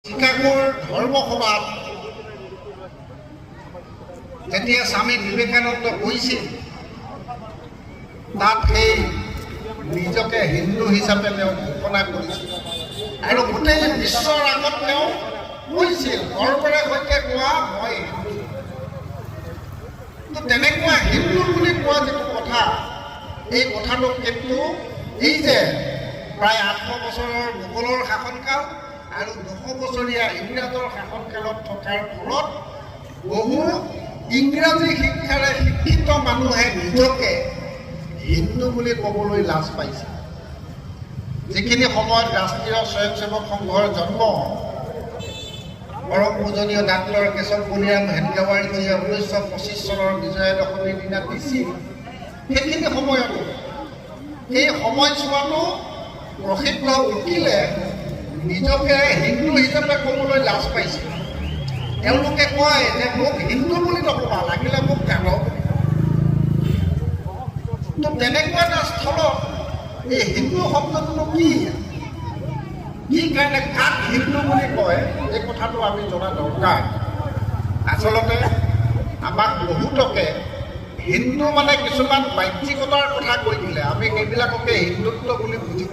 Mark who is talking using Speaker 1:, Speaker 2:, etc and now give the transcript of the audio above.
Speaker 1: শিকাগোৰ ধৰ্মসভাত যেতিয়া স্বামী বিবেকানন্দ গৈছিল, তাত সেই নিজকে হিন্দু হিচাপে তেওঁ ঘোষণা কৰিছিল আৰু গোটেই বিশ্বৰ আগত তেওঁ কৈছিল, গৰ্বৰে সৈতে কোৱা মই হিন্দু। তেনেকুৱা হিন্দু বুলি কোৱা যিটো কথা, এই কথাটো কিন্তু এই যে প্ৰায় 800 বছৰৰ মোগলৰ শাসনকাল আৰু 200 বছৰীয়া ইংৰাজৰ শাসনকালত থকাৰ ফলত বহু ইংৰাজী শিক্ষাৰে শিক্ষিত মানুহে নিজকে হিন্দু বুলি ক'বলৈ লাজ পাইছে। যিখিনি সময়ত ৰাষ্ট্ৰীয় স্বয়ংসেৱক সংঘৰ জন্ম, পৰম পূজনীয় ডাক্তৰ কেশৱ বলিৰাম হেদগাৱাৰীজীয়ে 1925 চনৰ বিজয়া দশমীৰ দিনা দিছিল, সেইখিনি সময়তো এই সময়ছোৱাতো প্ৰসিদ্ধ উকিলে নিজকে হিন্দু হিচাপে ক'বলৈ লাজ পাইছিল। তেওঁলোকে কয় যে মোক হিন্দু বুলি নক'বা, লাগিলে মোক যাদৱ। তো তেনেকুৱা এটা স্থলত এই হিন্দু শব্দটোনো কি কাৰণে কাক হিন্দু বুলি কয়, এই কথাটো আমি জনা দৰকাৰ। আচলতে আমাক বহুতকে হিন্দু মানে কিছুমান বাহ্যিকতাৰ কথা কৈ দিলে, আমি সেইবিলাককে হিন্দুত্ব বুলি বুজিব